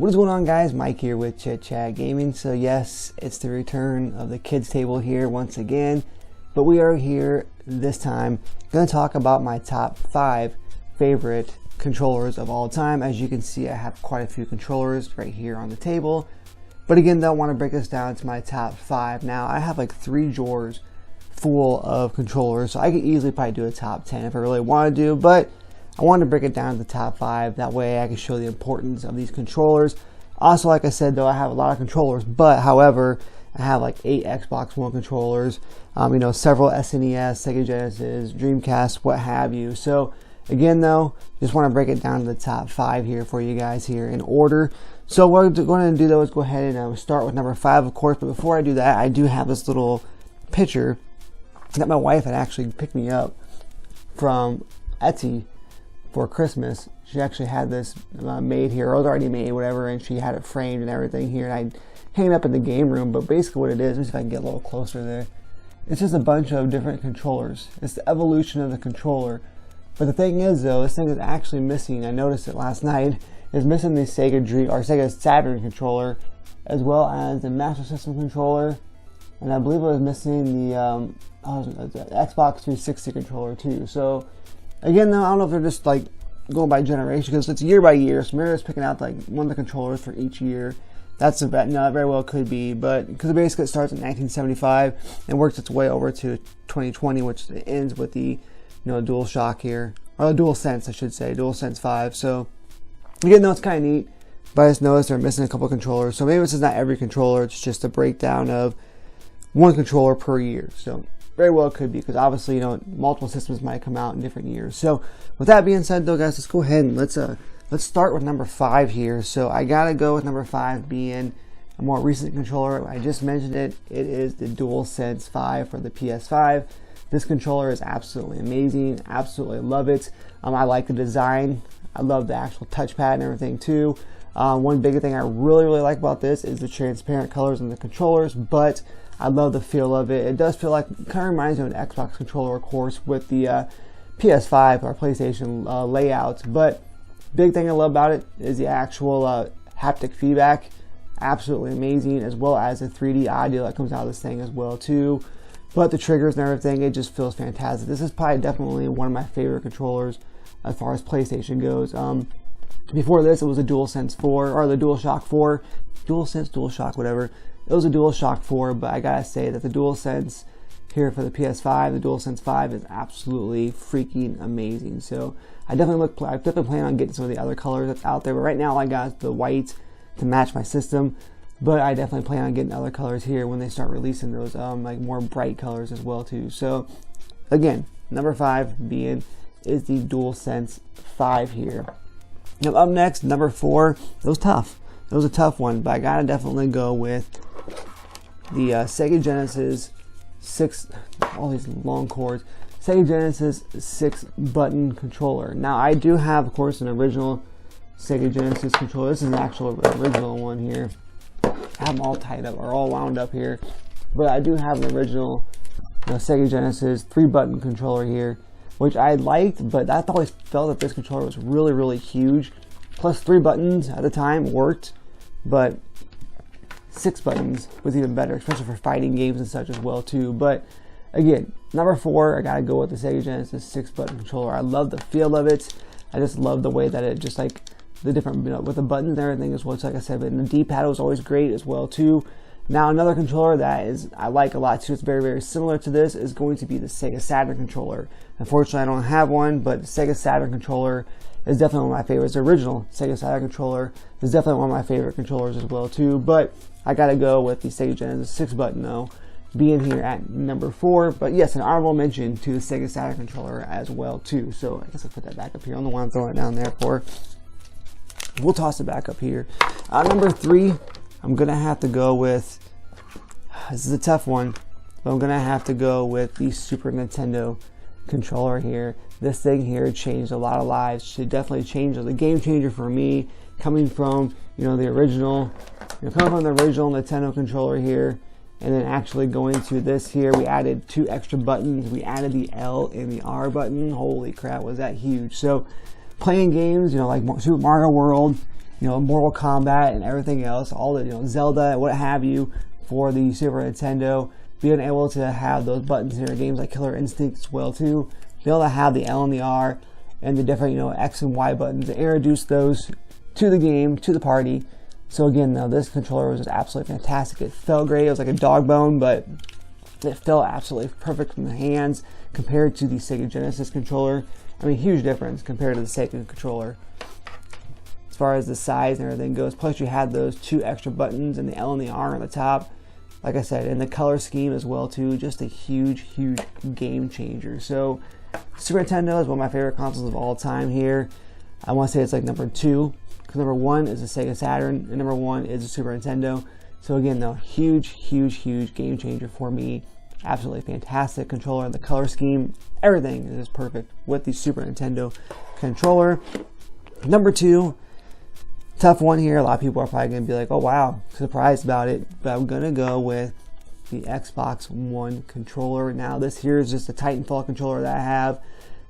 What is going on, guys? Mike here with Chit Chat Gaming. So yes, it's the return of the kids table here once again, but we are here this time going to talk about my top 5 favorite controllers of all time. As you can see, I have quite a few controllers right here on the table, but again, though, I want to break this down to my top 5. Now I have like 3 drawers full of controllers, so I could easily probably do a top 10 if I really want to do, but I wanted to break it down to the top 5. That way I can show the importance of these controllers. Also, like I said, though, I have a lot of controllers, but however, I have like 8 Xbox One controllers, several SNES, Sega Genesis, Dreamcast, what have you. So again, though, just want to break it down to the top 5 here for you guys here in order. So what I'm going to do, though, is go ahead and start with number 5, of course. But before I do that, I do have this little picture that my wife had actually picked me up from Etsy for Christmas. She actually had this made here, or it was already made, whatever, and she had it framed and everything here, and I hang it up in the game room. But basically what it is, let me see if I can get a little closer there. It's just a bunch of different controllers. It's the evolution of the controller. But the thing is, though, this thing is actually missing. I noticed it last night. It's missing the Sega Saturn controller, as well as the Master System controller, and I believe it was missing the Xbox 360 controller too. So again, though, I don't know if they're just like going by generation, because it's year by year. So maybe it's picking out like one of the controllers for each year. That's no, it very well could be, but because basically it starts in 1975 and works its way over to 2020, which ends with the DualShock here, or the DualSense, I should say, DualSense 5. So again, though, it's kind of neat, but I just noticed they're missing a couple controllers. So maybe this is not every controller; it's just a breakdown of one controller per year. So very well could be, because obviously multiple systems might come out in different years. So with that being said, though, guys, let's go ahead and let's start with number 5 here. So I gotta go with number 5 being a more recent controller. I just mentioned it. It is the DualSense 5 for the PS5. This controller is absolutely amazing. Absolutely love it. I like the design. I love the actual touchpad and everything too. One big thing I really like about this is the transparent colors in the controllers, but I love the feel of it. It does feel like, kind of reminds me of an Xbox controller, of course, with the PS5 or PlayStation layouts. But big thing I love about it is the actual haptic feedback. Absolutely amazing, as well as the 3D audio that comes out of this thing as well too. But the triggers and everything, it just feels fantastic. This is probably definitely one of my favorite controllers as far as PlayStation goes. Before this, it was a DualSense 4, or the DualShock 4. DualShock, whatever. It was a DualShock 4, but I gotta say that the DualSense here for the PS5, the DualSense 5, is absolutely freaking amazing. So I definitely plan on getting some of the other colors that's out there. But right now, I got the white to match my system. But I definitely plan on getting other colors here when they start releasing those like more bright colors as well too. So again, number 5 is the DualSense 5 here. Now up next, number 4. It was tough. It was a tough one, but I gotta definitely go with the Sega Genesis 6. All these long cords. Sega Genesis 6-button controller. Now I do have, of course, an original Sega Genesis controller. This is an actual original one here. I have them all tied up, or all wound up here, but I do have an original Sega Genesis 3-button controller here, which I liked, but I always felt that this controller was really huge. Plus 3 buttons at the time worked, but 6 buttons was even better, especially for fighting games and such as well too. But again, number 4, I gotta go with the Sega Genesis 6-button controller. I love the feel of it. I just love the way that it just like the different, with the buttons and everything as well. It's like I said, but the D-pad was always great as well too. Now another controller that I like a lot too, it's very similar to this, is going to be the Sega Saturn controller. Unfortunately, I don't have one, but the Sega Saturn controller is definitely one of my favorites. The original Sega Saturn controller is definitely one of my favorite controllers as well too. But I gotta go with the Sega Genesis 6-button though, being here at number 4. But yes, an honorable mention to the Sega Saturn controller as well too. So I guess I'll put that back up here on the one I'm throwing it down there for. We'll toss it back up here. Number 3, I'm gonna have to go with, this is a tough one, but I'm gonna have to go with the Super Nintendo controller here. This thing here changed a lot of lives. It definitely changed, a game changer for me, coming from the original Nintendo controller here, and then actually going to this here. We added 2 extra buttons. We added the L and the R button. Holy crap, was that huge. So playing games, like Super Mario World Mortal Kombat and everything else, all the Zelda, what have you, for the Super Nintendo. Being able to have those buttons in your games like Killer Instinct as well too. Be able to have the L and the R and the different X and Y buttons, to introduce those to the game, to the party. So again, this controller was just absolutely fantastic. It felt great. It was like a dog bone, but it felt absolutely perfect from the hands compared to the Sega Genesis controller. I mean, huge difference compared to the Sega controller as far as the size and everything goes. Plus, you had those 2 extra buttons and the L and the R on the top. Like I said, and the color scheme as well too. Just a huge game changer. So, Super Nintendo is one of my favorite consoles of all time here. I want to say it's like number 2, because number 1 is the Sega Saturn, and number 1 is the Super Nintendo. So again, though, huge game changer for me. Absolutely fantastic controller. The color scheme, everything is just perfect with the Super Nintendo controller. Number 2, tough one here. A lot of people are probably going to be like, oh wow, surprised about it. But I'm going to go with the Xbox One controller. Now this here is just a Titanfall controller that I have.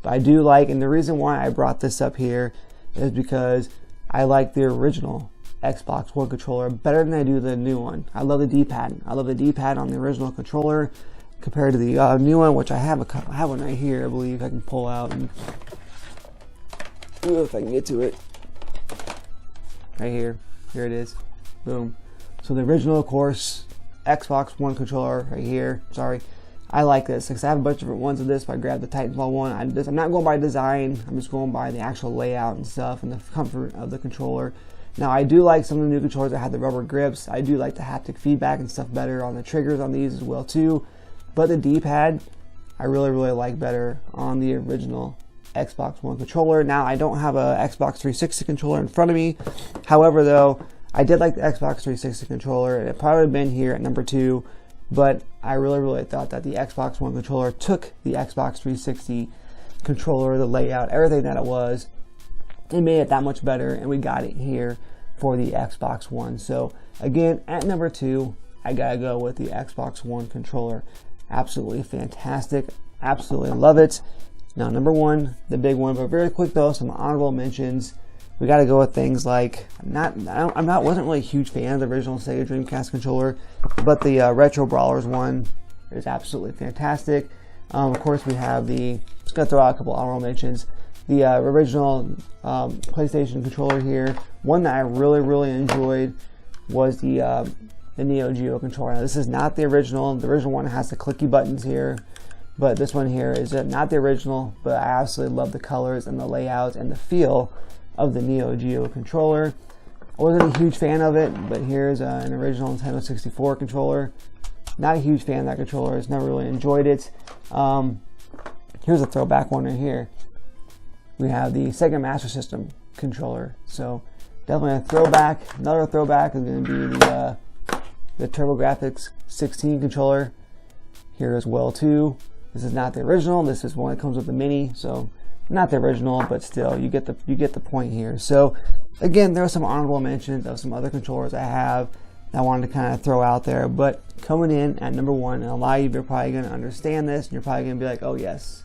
But I do like, and the reason why I brought this up here is because I like the original Xbox One controller better than I do the new one. I love the D-pad. I love the D-pad on the original controller compared to the new one, which I have one right here, I believe. I can pull out and if I can get to it. Right here. Here it is. Boom. So the original, of course, Xbox One controller right here. Sorry. I like this because I have a bunch of different ones of this. If I grab the Titanfall one, I'm not going by design. I'm just going by the actual layout and stuff and the comfort of the controller. Now, I do like some of the new controllers that have the rubber grips. I do like the haptic feedback and stuff better on the triggers on these as well too. But the D-pad, I really like better on the original Xbox One controller. Now, I don't have a Xbox 360 controller in front of me. However, though, I did like the Xbox 360 controller. It probably would have been here at number 2. But I really thought that the Xbox One controller took the Xbox 360 controller, the layout, everything that it was, and made it that much better, and we got it here for the Xbox One. So again, at number 2, I gotta go with the Xbox One controller. Absolutely fantastic. Absolutely love it. Now, number 1, the big one, but very quick though, some honorable mentions. We got to go with things like wasn't really a huge fan of the original Sega Dreamcast controller, but the Retro Brawlers one is absolutely fantastic. Of course, we have just gonna throw out a couple honorable mentions. The original PlayStation controller here. One that I really enjoyed was the Neo Geo controller. Now, this is not the original. The original one has the clicky buttons here, but this one here is not the original. But I absolutely love the colors and the layout and the feel of the Neo Geo controller. I wasn't a huge fan of it, but here's an original Nintendo 64 controller. Not a huge fan of that controller. Just never really enjoyed it. Here's a throwback one right here. We have the Sega Master System controller. So definitely a throwback. Another throwback is going to be the Turbografx16 controller here as well too. This is not the original. This is one that comes with the Mini. So not the original, but still, you get the point here. So, again, there are some honorable mentions of some other controllers I have that I wanted to kind of throw out there. But coming in at number 1, and a lot of you are probably going to understand this, and you're probably going to be like, oh yes,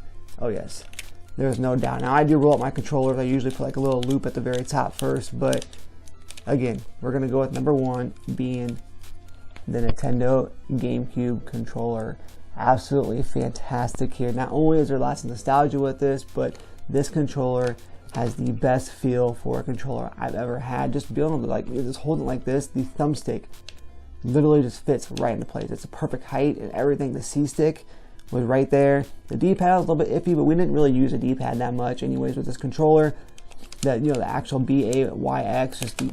there's no doubt. Now, I do roll up my controllers. I usually put like a little loop at the very top first, but again, we're going to go with number 1 being the Nintendo Gamecube controller. Absolutely fantastic here. Not only is there lots of nostalgia with this, but this controller has the best feel for a controller I've ever had. Just being able to just hold it like this, the thumbstick literally just fits right into place. It's a perfect height and everything. The C-stick was right there. The D-pad was a little bit iffy, but we didn't really use a D-pad that much anyways with this controller. The actual BAYX,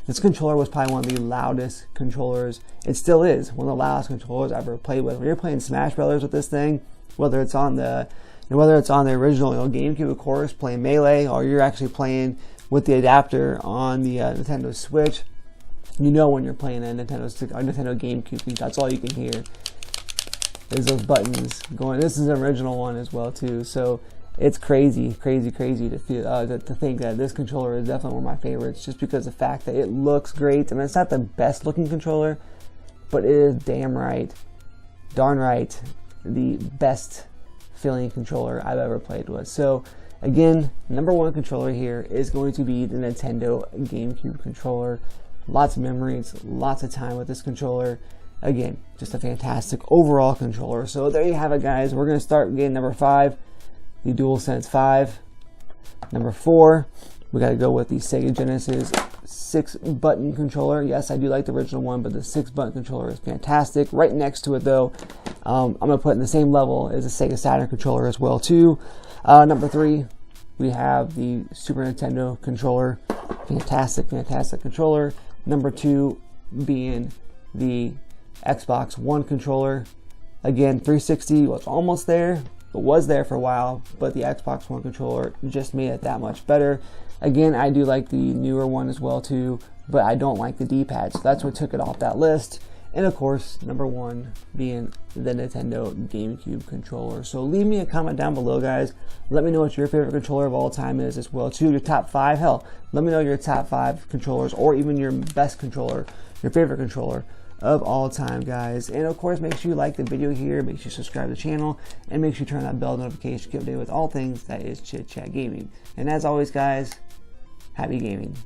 this controller was probably one of the loudest controllers. It still is one of the loudest controllers I've ever played with. When you're playing Smash Brothers with this thing, whether it's on the original GameCube, of course, playing Melee, or you're actually playing with the adapter on the Nintendo Switch, you know when you're playing a Nintendo GameCube, that's all you can hear is those buttons going. This is an original one as well too, so it's crazy to feel to think that this controller is definitely one of my favorites, just because of the fact that it looks great. I mean, it's not the best looking controller, but it is darn right, the best feeling controller I've ever played with. So Again, number one controller here is going to be the Nintendo GameCube controller. Lots of memories, lots of time with this controller. Again, just a fantastic overall controller. So there you have it, guys. We're going to start getting number 5, the DualSense 5. Number 4, we got to go with the Sega Genesis 6-button controller. Yes, I do like the original one, but the 6-button controller is fantastic. Right next to it, though, I'm going to put in the same level as the Sega Saturn controller as well, too. Number 3, we have the Super Nintendo controller. Fantastic, fantastic controller. Number 2 being the Xbox One controller. Again, 360 was almost there. It was there for a while, but the Xbox One controller just made it that much better. Again, I do like the newer one as well too, but I don't like the D-pad, so that's what took it off that list. And of course, number 1 being the Nintendo GameCube controller. So leave me a comment down below, guys. Let me know what your favorite controller of all time is as well too. Your top 5, hell, let me know your top 5 controllers, or even your best controller, your favorite controller of all time, guys. And of course, make sure you like the video here, make sure you subscribe to the channel, and make sure you turn that bell notification to keep updated with all things that is Chit Chat Gaming. And as always, guys, happy gaming.